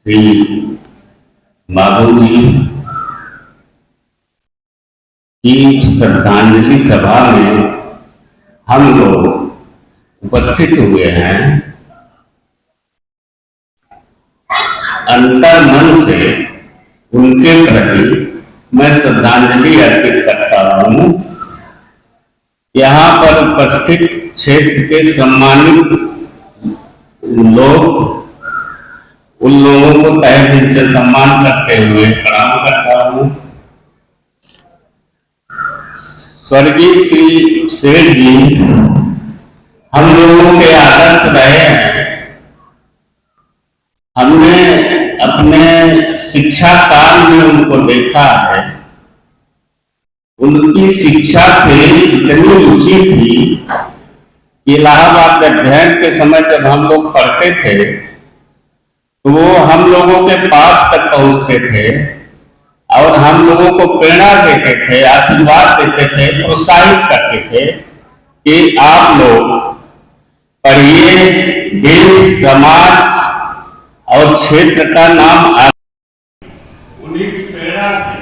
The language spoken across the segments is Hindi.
श्री बाबू जी की श्रद्धांजलि सभा में हम लोग उपस्थित हुए हैं। अंतर मन से उनके प्रति मैं श्रद्धांजलि अर्पित करता हूँ। यहाँ पर उपस्थित क्षेत्र के सम्मानित लोग, उन लोगों को तहे दिल से सम्मान करते हुए प्रणाम करता हूँ। स्वर्गीय श्री सेठ जी हम लोगों के आदर्श रहे हैं। हमने अपने शिक्षा काल में उनको देखा है। उनकी शिक्षा से इतनी रुचि थी कि इलाहाबाद अध्ययन के समय जब हम लोग पढ़ते थे तो वो हम लोगों के पास तक पहुंचते थे और हम लोगों को प्रेरणा देते थे, आशीर्वाद देते थे, प्रोत्साहित करते थे कि आप लोग पढ़िए, देश, समाज और क्षेत्र का नाम उन्हीं की प्रेरणा से,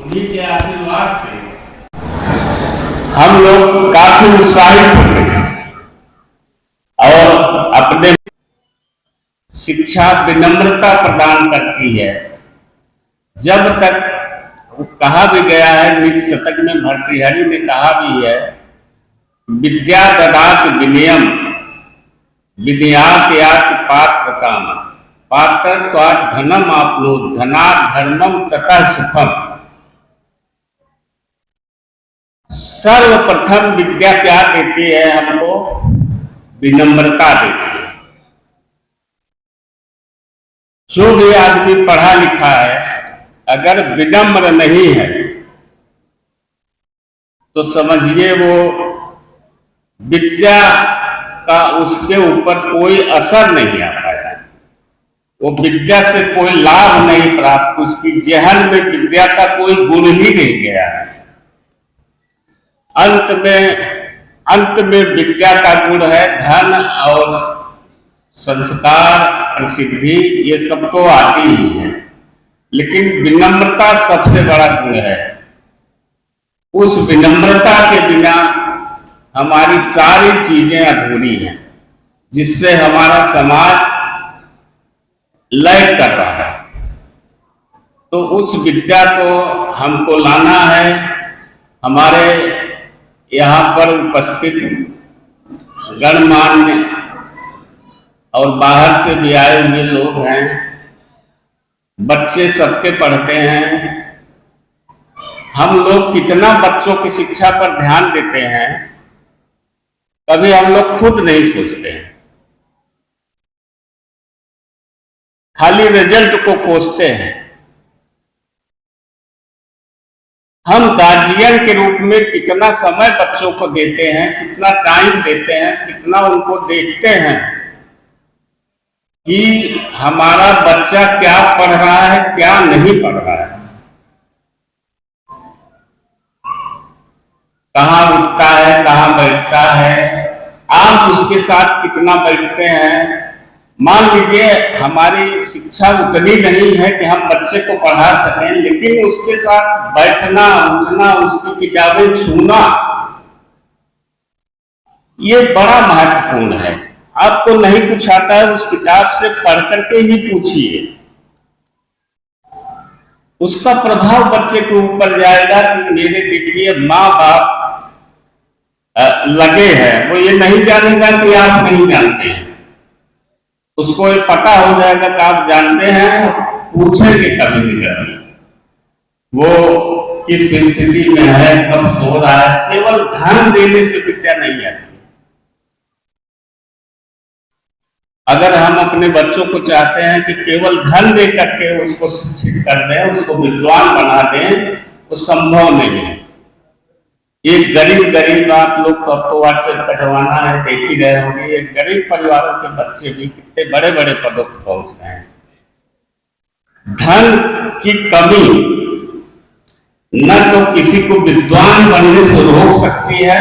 उन्हीं के आशीर्वाद से हम लोग काफी उत्साहित होते थे और अपने शिक्षा विनम्रता प्रदान करती है। जब तक कहा भी गया है, नीति शतक में भर्तृहरि ने कहा भी है, विद्या ददाति विनयम विनयात याति पात्रताम पात्रत्वात् धनम आपनोति धनात् धर्मम ततः सुखम। सर्वप्रथम विद्या क्या देती है हमको? विनम्रता देती है। जो भी आदमी पढ़ा लिखा है अगर विनम्र नहीं है तो समझिए वो विद्या का उसके ऊपर कोई असर नहीं आ पाया। वो विद्या से कोई लाभ नहीं प्राप्त, उसकी जेहन में विद्या का कोई गुण ही नहीं गया। अंत में विद्या का गुण है धन और संस्कार, प्रसिद्धि, ये सब तो आती ही है, लेकिन विनम्रता सबसे बड़ा गुण है। उस विनम्रता के बिना हमारी सारी चीजें अधूरी हैं, जिससे हमारा समाज लय कर रहा है। तो उस विद्या को हमको लाना है। हमारे यहाँ पर उपस्थित गणमान्य और बाहर से भी आए हुए लोग हैं, बच्चे सबके पढ़ते हैं। हम लोग कितना बच्चों की शिक्षा पर ध्यान देते हैं, कभी हम लोग खुद नहीं सोचते हैं, खाली रिजल्ट को कोसते हैं। हम गार्जियन के रूप में कितना समय बच्चों को देते हैं, कितना टाइम देते हैं, कितना उनको देखते हैं कि हमारा बच्चा क्या पढ़ रहा है, क्या नहीं पढ़ रहा है, कहाँ उठता है, कहाँ बैठता है, आप उसके साथ कितना बैठते हैं। मान लीजिए हमारी शिक्षा उतनी नहीं है कि हम बच्चे को पढ़ा सकें, लेकिन उसके साथ बैठना, उठना, उसकी किताबें छूना, ये बड़ा महत्वपूर्ण है। आपको नहीं कुछ आता है, उस किताब से पढ़ करके ही पूछिए, उसका प्रभाव बच्चे के ऊपर जाएगा कि मेरे देखिए माँ बाप लगे हैं। वो ये नहीं जानेगा कि आप नहीं जानते हैं, उसको ये पता हो जाएगा कि आप जानते हैं, पूछेंगे कभी भी कभी वो किस स्थिति में है, कब सो रहा है। केवल धन देने से विद्या नहीं आती। अगर हम अपने बच्चों को चाहते हैं कि केवल धन दे करके उसको शिक्षित कर दें, उसको विद्वान बना दें, वो संभव नहीं है। एक गरीब आप लोग को अब तो व्हाट्सएप का जमाना है, देख ही रहे होंगे, एक गरीब परिवारों के बच्चे भी कितने बड़े बड़े पदों पर पहुंच गए हैं। धन की कमी न तो किसी को विद्वान बनने से रोक सकती है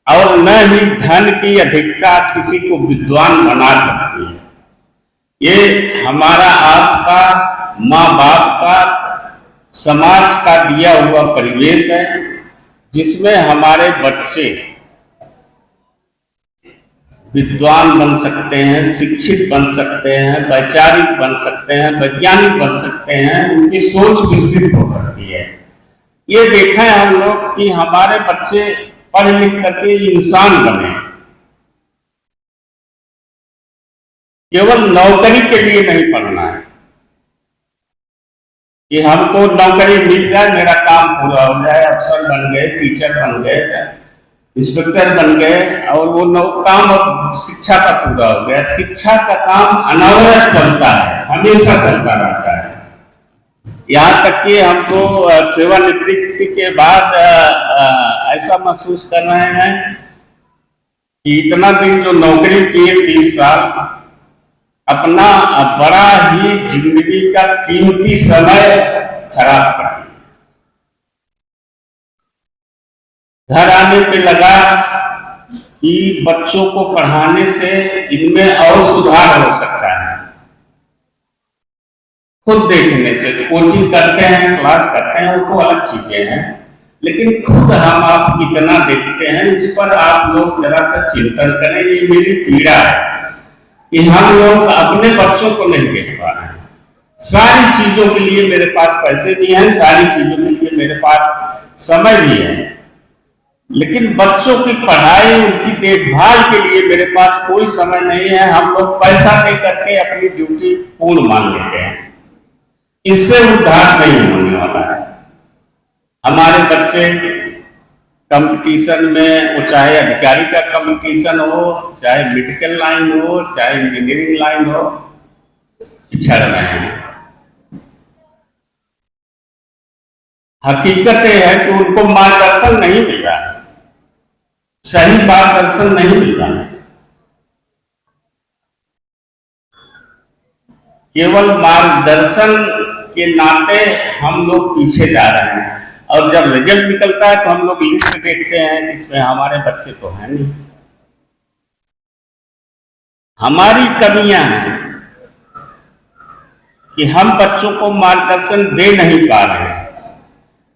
और न ही धन की अधिकता किसी को विद्वान बना सकती है। ये हमारा आपका, माँ बाप का, समाज का दिया हुआ परिवेश है, जिसमें हमारे बच्चे विद्वान बन सकते हैं, शिक्षित बन सकते हैं, वैचारिक बन सकते हैं, वैज्ञानिक बन सकते हैं, उनकी सोच विस्तृत हो सकती है। ये देखा है हम लोग कि हमारे बच्चे पढ़ लिख करके इंसान बने, केवल नौकरी के लिए नहीं पढ़ना है कि हमको नौकरी मिल जाए, मेरा काम पूरा हो जाए, अफसर बन गए, टीचर बन गए, इंस्पेक्टर बन गए, और वो काम अब शिक्षा का पूरा हो गया। शिक्षा का काम अनवरत चलता है, हमेशा चलता रहता है। यहाँ तक कि हमको सेवानिवृत्ति के बाद ऐसा महसूस कर रहे हैं कि इतना दिन जो नौकरी किए 30 साल, अपना बड़ा ही जिंदगी का कीमती समय खराब कर दिया। घर आने पे लगा कि बच्चों को पढ़ाने से इनमें और सुधार हो सकता है। खुद देखने से, कोचिंग करते हैं, क्लास करते हैं, वो तो अलग चीजें हैं, लेकिन खुद हम आप कितना देखते हैं, इस पर आप लोग जरा सा चिंतन करें। ये मेरी पीड़ा है कि हम लोग अपने बच्चों को नहीं देख पा रहे हैं। सारी चीजों के लिए मेरे पास पैसे भी हैं, सारी चीजों के लिए मेरे पास समय भी है, लेकिन बच्चों की पढ़ाई, उनकी देखभाल के लिए मेरे पास कोई समय नहीं है। हम लोग पैसा दे करके अपनी ड्यूटी पूर्ण मान लेते हैं, इससे उद्धार नहीं होने वाला है। हमारे बच्चे कंपटीशन में, वो चाहे अधिकारी का कंपटीशन हो, चाहे मेडिकल लाइन हो, चाहे इंजीनियरिंग लाइन हो, पिछड़ रहे हैं। हकीकत यह है कि उनको मार्गदर्शन नहीं मिल रहा है, सही मार्गदर्शन नहीं मिल रहा है। केवल मार्गदर्शन के नाते हम लोग पीछे जा रहे हैं, और जब रिजल्ट निकलता है तो हम लोग लिस्ट देखते हैं, इसमें हमारे बच्चे तो हैं नहीं। हमारी कमियां हैं कि हम बच्चों को मार्गदर्शन दे नहीं पा रहे हैं।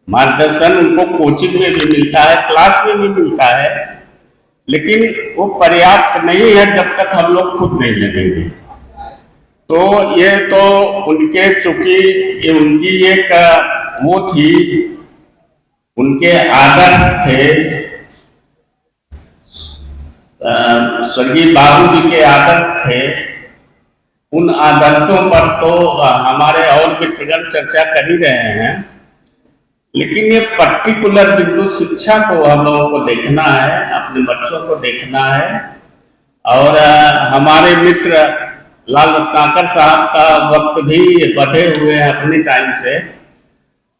मार्गदर्शन उनको कोचिंग में भी मिलता है, क्लास में भी मिलता है, लेकिन वो पर्याप्त नहीं है जब तक हम लोग खुद नहीं लगेंगे। तो ये तो उनके, चूंकि ये उनकी एक वो थी, उनके आदर्श थे, स्वर्गीय बाबू जी के आदर्श थे। उन आदर्शों पर तो हमारे और मित्रगण चर्चा कर ही रहे हैं, लेकिन ये पर्टिकुलर बिंदु शिक्षा को हम लोगों को देखना है, अपने बच्चों को देखना है। और हमारे मित्र लाल रत्नाकर साहब का वक्त भी बढ़े हुए हैं अपने टाइम से,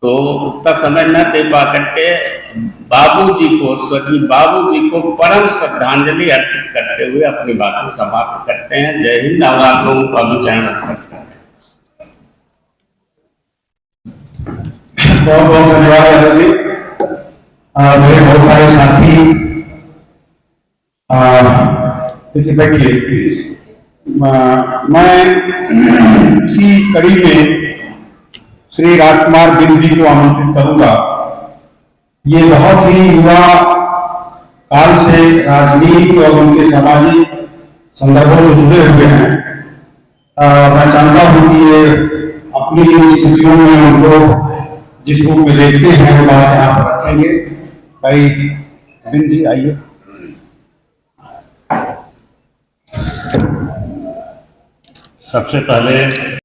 तो उतना समय न दे पा करके बाबूजी को, स्वर्गीय बाबूजी को परम श्रद्धांजलि अर्पित करते हुए अपनी बातें समाप्त करते हैं। जय हिंद। और आप लोगों को अभी चरण स्पर्श करते हैं। बहुत बहुत धन्यवाद जी। मेरे बहुत सारे साथी, देखिए बैठिए प्लीज। मैं इसी कड़ी में श्री राजकुमार बिंद जी को आमंत्रित करूंगा। ये बहुत ही युवा काल से राजनीति और उनके सामाजिक संदर्भों से जुड़े हुए हैं। मैं जानता हूं कि ये अपनी स्थितियों में उनको जिस रूप में देखते हैं वो बात यहाँ पर रखेंगे। भाई बिंद जी आइए। सबसे पहले